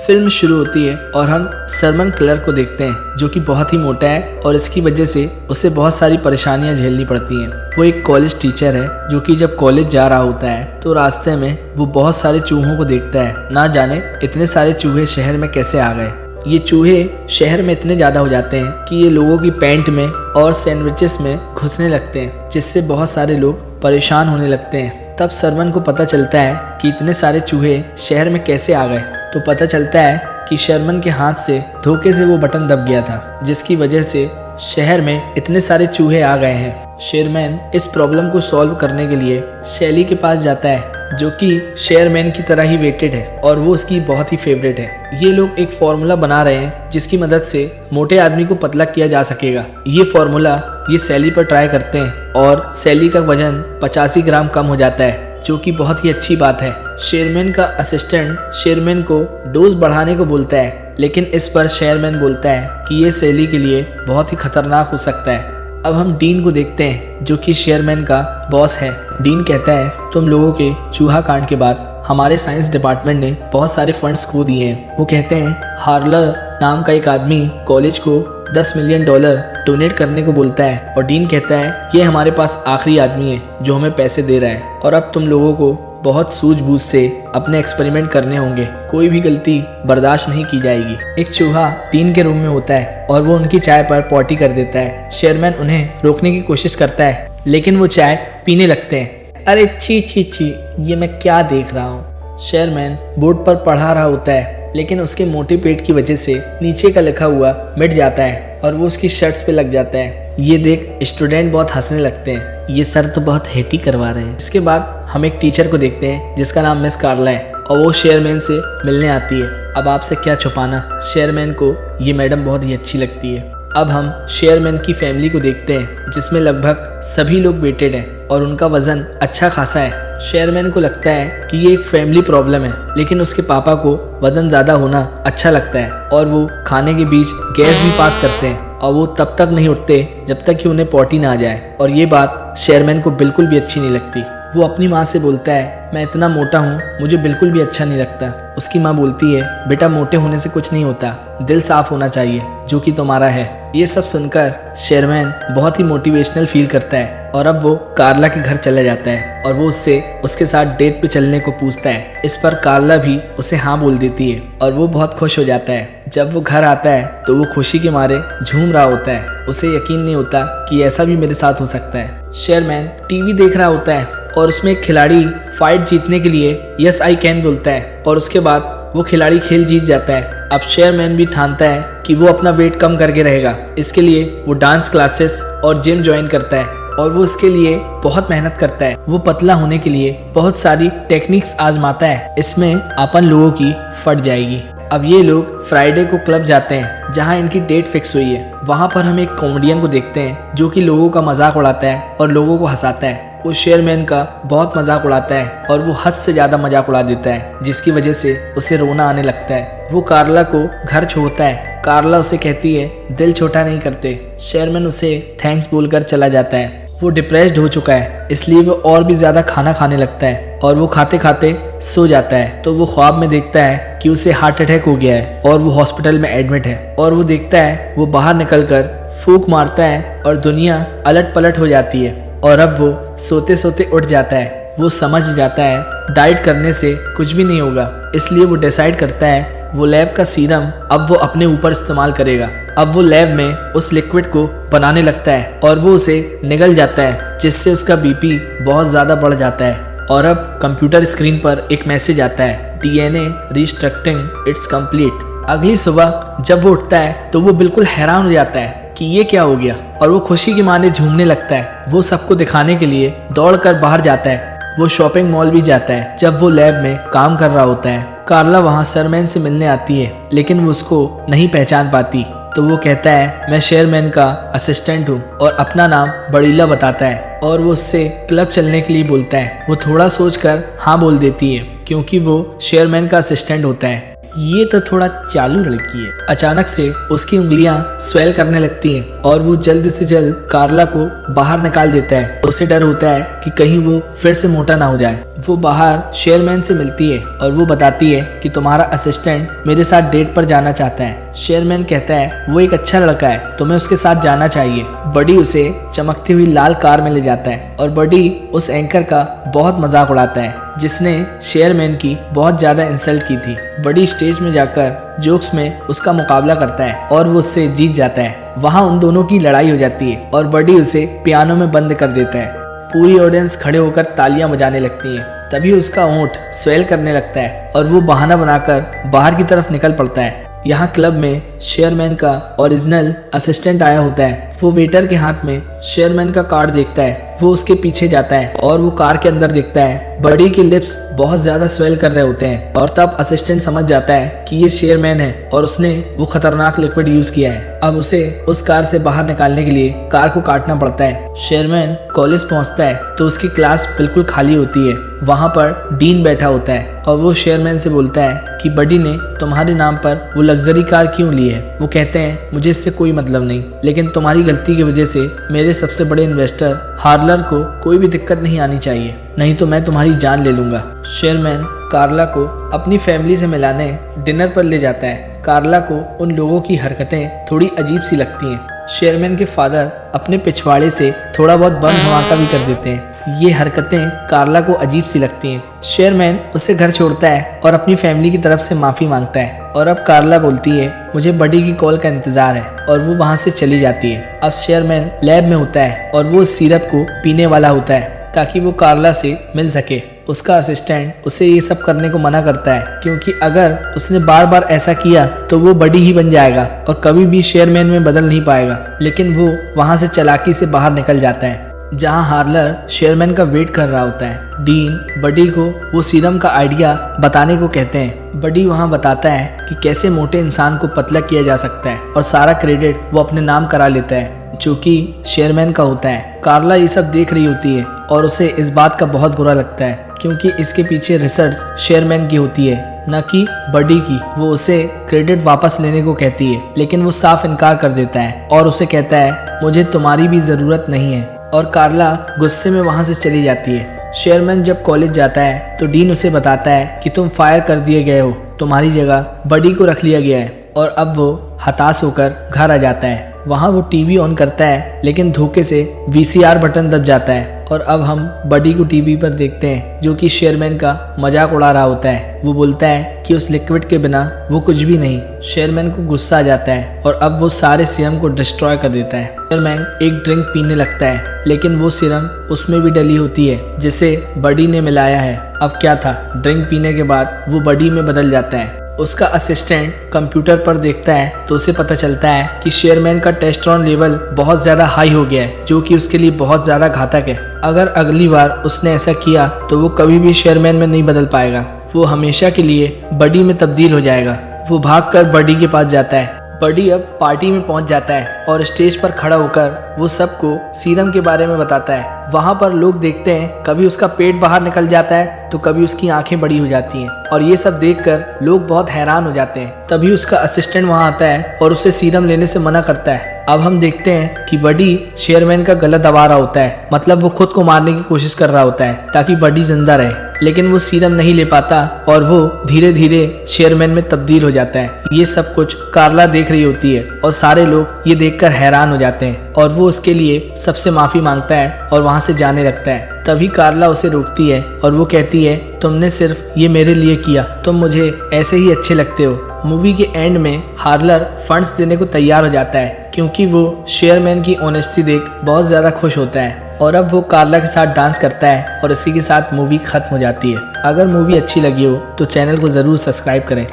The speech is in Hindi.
फिल्म शुरू होती है और हम सरमन क्लर्क को देखते हैं जो कि बहुत ही मोटा है और इसकी वजह से उसे बहुत सारी परेशानियां झेलनी पड़ती हैं। वो एक कॉलेज टीचर है जो कि जब कॉलेज जा रहा होता है तो रास्ते में वो बहुत सारे चूहों को देखता है। ना जाने इतने सारे चूहे शहर में कैसे आ गए। ये चूहे शहर में इतने ज़्यादा हो जाते हैं कि ये लोगों की पैंट में और सैंडविचेस में घुसने लगते हैं, जिससे बहुत सारे लोग परेशान होने लगते हैं। तब सरमन को पता चलता है कि इतने सारे चूहे शहर में कैसे आ गए। तो पता चलता है कि शर्मन के हाथ से धोखे से वो बटन दब गया था, जिसकी वजह से शहर में इतने सारे चूहे आ गए हैं। शेरमैन इस प्रॉब्लम को सॉल्व करने के लिए शैली के पास जाता है जो कि शेरमैन की तरह ही वेटेड है और वो उसकी बहुत ही फेवरेट है। ये लोग एक फार्मूला बना रहे हैं जिसकी मदद से मोटे आदमी को पतला किया जा सकेगा। ये फार्मूला ये सैली पर ट्राई करते हैं और सैली का वजन 85 ग्राम कम हो जाता है, जो कि बहुत ही अच्छी बात है। शेरमैन का असिस्टेंट शेरमैन को डोज बढ़ाने को बोलता है, लेकिन इस पर शेरमैन बोलता है कि ये सैली के लिए बहुत ही खतरनाक हो सकता है। अब हम डीन को देखते हैं जो कि शेरमैन का बॉस है। डीन कहता है तुम लोगों के चूहा कांड के बाद हमारे साइंस डिपार्टमेंट ने बहुत सारे फंड्स खो दिए हैं। वो कहते हैं हार्लर नाम का एक आदमी कॉलेज को $10 मिलियन डोनेट करने को बोलता है और डीन कहता है ये हमारे पास आखिरी आदमी है जो हमें पैसे दे रहा है और अब तुम लोगों को बहुत सूझबूझ से अपने एक्सपेरिमेंट करने होंगे। कोई भी गलती बर्दाश्त नहीं की जाएगी। एक चूहा डीन के रूम में होता है और वो उनकी चाय पर पॉटी कर देता है। शेरमैन उन्हें रोकने की कोशिश करता है लेकिन वो चाय पीने लगते हैं। अरे छी छी छी, ये मैं क्या देख रहा हूँ। शेरमैन बोर्ड पर पढ़ा रहा होता है लेकिन उसके मोटे पेट की वजह से नीचे का लिखा हुआ मिट जाता है और वो उसकी शर्ट्स पे लग जाता है। ये देख स्टूडेंट बहुत हंसने लगते हैं। ये सर तो बहुत हेटी करवा रहे हैं। इसके बाद हम एक टीचर को देखते हैं जिसका नाम मिस कार्ला है और वो शेरमैन से मिलने आती है। अब आपसे क्या छुपाना, शेरमैन को ये मैडम बहुत ही अच्छी लगती है। अब हम शेरमैन की फैमिली को देखते हैं जिसमें लगभग सभी लोग वेटेड हैं और उनका वजन अच्छा खासा है। शेरमैन को लगता है कि ये एक फैमिली प्रॉब्लम है, लेकिन उसके पापा को वजन ज़्यादा होना अच्छा लगता है और वो खाने के बीच गैस भी पास करते हैं और वो तब तक नहीं उठते जब तक कि उन्हें पॉटी ना आ जाए। और ये बात शेरमैन को बिल्कुल भी अच्छी नहीं लगती। वो अपनी माँ से बोलता है मैं इतना मोटा हूँ, मुझे बिल्कुल भी अच्छा नहीं लगता। उसकी माँ बोलती है बेटा मोटे होने से कुछ नहीं होता, दिल साफ होना चाहिए जो कि तुम्हारा है। ये सब सुनकर शेरमैन बहुत ही मोटिवेशनल फील करता है और अब वो कार्ला के घर चला जाता है और वो उससे उसके साथ डेट पे चलने को पूछता है। इस पर कार्ला भी उसे हाँ बोल देती है और वो बहुत खुश हो जाता है। जब वो घर आता है तो वो खुशी के मारे झूम रहा होता है। उसे यकीन नहीं होता कि ऐसा भी मेरे साथ हो सकता है। शेरमैन टीवी देख रहा होता है और उसमें एक खिलाड़ी फाइट जीतने के लिए यस आई कैन बोलता है और उसके बाद वो खिलाड़ी खेल जीत जाता है। अब शेरमैन भी ठानता है कि वो अपना वेट कम करके रहेगा। इसके लिए वो डांस क्लासेस और जिम ज्वाइन करता है और वो इसके लिए बहुत मेहनत करता है। वो पतला होने के लिए बहुत सारी टेक्निक्स आजमाता है। इसमें अपन लोगों की फट जाएगी। अब ये लोग फ्राइडे को क्लब जाते हैं जहां इनकी डेट फिक्स हुई है। वहां पर हम एक कॉमेडियन को देखते हैं जो कि लोगों का मजाक उड़ाता है और लोगों को हंसाता है। वो शेरमैन का बहुत मजाक उड़ाता है और वो हद से ज़्यादा मजाक उड़ा देता है, जिसकी वजह से उसे रोना आने लगता है। वो कार्ला को घर छोड़ता है। कार्ला उसे कहती है दिल छोटा नहीं करते। शेरमैन उसे थैंक्स बोलकर चला जाता है। वो डिप्रेस्ड हो चुका है, इसलिए वो और भी ज़्यादा खाना खाने लगता है और वो खाते खाते सो जाता है। तो वो ख्वाब में देखता है कि उसे हार्ट अटैक हो गया है और वो हॉस्पिटल में एडमिट है। और वो देखता है वो बाहर निकलकर फूंक मारता है और दुनिया अलट पलट हो जाती है और अब वो सोते सोते उठ जाता है। वो समझ जाता है डाइट करने से कुछ भी नहीं होगा, इसलिए वो डिसाइड करता है वो लैब का सीरम अब वो अपने ऊपर इस्तेमाल करेगा। अब वो लैब में उस लिक्विड को बनाने लगता है और वो उसे निगल जाता है, जिससे उसका बीपी बहुत ज़्यादा बढ़ जाता है। और अब कंप्यूटर स्क्रीन पर एक मैसेज आता है DNA रिस्ट्रक्टिंग इट्स कंप्लीट। अगली सुबह जब वो उठता है तो वो बिल्कुल हैरान हो जाता है कि ये क्या हो गया और वो खुशी के मारे झूमने लगता है। वो सबको दिखाने के लिए दौड़कर बाहर जाता है। वो शॉपिंग मॉल भी जाता है। जब वो लैब में काम कर रहा होता है, कार्ला वहाँ शेरमैन से मिलने आती है, लेकिन वो उसको नहीं पहचान पाती। तो वो कहता है मैं शेरमैन का असिस्टेंट हूँ और अपना नाम बड़ीला बताता है और वो उससे क्लब चलने के लिए बोलता है। वो थोड़ा सोचकर हाँ बोल देती है क्योंकि वो शेरमैन का असिस्टेंट होता है। ये तो थोड़ा चालू लड़की है। अचानक से उसकी उंगलियां स्वेल करने लगती हैं और वो जल्द से जल्द कार्ला को बाहर निकाल देता है। उसे डर होता है कि कहीं वो फिर से मोटा ना हो जाए। वो बाहर शेयरमैन से मिलती है और वो बताती है कि तुम्हारा असिस्टेंट मेरे साथ डेट पर जाना चाहता है। शेयरमैन कहता है वो एक अच्छा लड़का है, तुम्हें उसके साथ जाना चाहिए। बडी उसे चमकती हुई लाल कार में ले जाता है और बडी उस एंकर का बहुत मजाक उड़ाता है जिसने शेयरमैन की बहुत ज्यादा इंसल्ट की थी। बडी स्टेज में जाकर जोक्स में उसका मुकाबला करता है और वो उससे जीत जाता है। वहाँ उन दोनों की लड़ाई हो जाती है और बडी उसे पियानो में बंद कर देता है। पूरी ऑडियंस खड़े होकर तालियां बजाने लगती हैं। तभी उसका होंठ स्वेल करने लगता है और वो बहाना बनाकर बाहर की तरफ निकल पड़ता है। यहाँ क्लब में शेयरमैन का ओरिजिनल असिस्टेंट आया होता है। वो वेटर के हाथ में शेयरमैन का कार्ड देखता है। वो उसके पीछे जाता है और वो कार के अंदर देखता है बडी के लिप्स बहुत ज्यादा स्वेल कर रहे होते हैं और तब असिस्टेंट समझ जाता है कि ये शेयरमैन है और उसने वो खतरनाक लिक्विड यूज किया है। अब उसे उस कार से बाहर निकालने के लिए कार को काटना पड़ता है। शेयरमैन कॉलेज पहुंचता है तो उसकी क्लास बिल्कुल खाली होती है। वहाँ पर डीन बैठा होता है और वो शेयरमैन से बोलता है कि बडी ने तुम्हारे नाम पर वो लग्जरी कार क्यों ली है। वो कहते हैं मुझे इससे कोई मतलब नहीं, लेकिन तुम्हारी गलती की वजह से मेरे सबसे बड़े इन्वेस्टर हार्लर को कोई भी दिक्कत नहीं आनी चाहिए, नहीं तो मैं तुम्हारी जान ले लूंगा। शेयरमैन कार्ला को अपनी फैमिली से मिलाने डिनर पर ले जाता है। कार्ला को उन लोगों की हरकतें थोड़ी अजीब सी लगती हैं। शेयरमैन के फादर अपने पिछवाड़े से थोड़ा बहुत बम धमाका भी कर देते हैं। ये हरकतें कार्ला को अजीब सी लगती हैं। शेयरमैन उसे घर छोड़ता है और अपनी फैमिली की तरफ से माफ़ी मांगता है और अब कार्ला बोलती है मुझे बडी की कॉल का इंतज़ार है और वो वहाँ से चली जाती है। अब शेयरमैन लैब में होता है और वो सिरप को पीने वाला होता है ताकि वो कार्ला से मिल सके। उसका असिस्टेंट उसे ये सब करने को मना करता है क्योंकि अगर उसने बार बार ऐसा किया तो वो बडी ही बन जाएगा और कभी भी शेयरमैन में बदल नहीं पाएगा। लेकिन वो वहाँ से चालाकी से बाहर निकल जाता है। जहाँ हार्लर शेयरमैन का वेट कर रहा होता है। डीन बडी को वो सीरम का आइडिया बताने को कहते हैं। बडी वहाँ बताता है कि कैसे मोटे इंसान को पतला किया जा सकता है और सारा क्रेडिट वो अपने नाम करा लेता है जो कि शेयरमैन का होता है। कार्ला ये सब देख रही होती है और उसे इस बात का बहुत बुरा लगता है क्योंकि इसके पीछे रिसर्च शेयरमैन की होती है न कि बडी की। वो उसे क्रेडिट वापस लेने को कहती है लेकिन वो साफ इनकार कर देता है और उसे कहता है मुझे तुम्हारी भी ज़रूरत नहीं है और कार्ला गुस्से में वहाँ से चली जाती है। शेयरमैन जब कॉलेज जाता है तो डीन उसे बताता है कि तुम फायर कर दिए गए हो, तुम्हारी जगह बडी को रख लिया गया है और अब वो हताश होकर घर आ जाता है। वहाँ वो टीवी ऑन करता है लेकिन धोखे से VCR बटन दब जाता है और अब हम बडी को टीवी पर देखते हैं जो कि शेयरमैन का मजाक उड़ा रहा होता है। वो बोलता है कि उस लिक्विड के बिना वो कुछ भी नहीं। शेयरमैन को गुस्सा आ जाता है और अब वो सारे सीरम को डिस्ट्रॉय कर देता है। शेयरमैन एक ड्रिंक पीने लगता है लेकिन वो सीरम उसमें भी डली होती है जिसे बडी ने मिलाया है। अब क्या था, ड्रिंक पीने के बाद वो बडी में बदल जाता है। उसका असिस्टेंट कंप्यूटर पर देखता है तो उसे पता चलता है कि शेयरमैन का टेस्टोस्टेरोन लेवल बहुत ज़्यादा हाई हो गया है जो कि उसके लिए बहुत ज़्यादा घातक है। अगर अगली बार उसने ऐसा किया तो वो कभी भी शेयरमैन में नहीं बदल पाएगा, वो हमेशा के लिए बडी में तब्दील हो जाएगा। वो भागकर बडी के पास जाता है। बडी अब पार्टी में पहुंच जाता है और स्टेज पर खड़ा होकर वो सबको सीरम के बारे में बताता है। वहाँ पर लोग देखते हैं कभी उसका पेट बाहर निकल जाता है तो कभी उसकी आंखें बड़ी हो जाती हैं और ये सब देखकर लोग बहुत हैरान हो जाते हैं। तभी उसका असिस्टेंट वहाँ आता है और उसे सीरम लेने से मना करता है। अब हम देखते हैं कि बडी शेयरमैन का गला दबा रहा होता है, मतलब वो खुद को मारने की कोशिश कर रहा होता है ताकि बडी जिंदा रहे, लेकिन वो सीरम नहीं ले पाता और वो धीरे धीरे शेयरमैन में तब्दील हो जाता है। ये सब कुछ कार्ला देख रही होती है और सारे लोग ये देखकर हैरान हो जाते हैं और वो उसके लिए सबसे माफ़ी मांगता है और वहाँ से जाने लगता है। तभी कार्ला उसे रोकती है और वो कहती है तुमने सिर्फ ये मेरे लिए किया, तुम मुझे ऐसे ही अच्छे लगते हो। मूवी के एंड में हार्लर फंड्स देने को तैयार हो जाता है क्योंकि वो शेयरमैन की ऑनेस्टी देख बहुत ज़्यादा खुश होता है और अब वो कार्ला के साथ डांस करता है और इसी के साथ मूवी खत्म हो जाती है। अगर मूवी अच्छी लगी हो तो चैनल को ज़रूर सब्सक्राइब करें।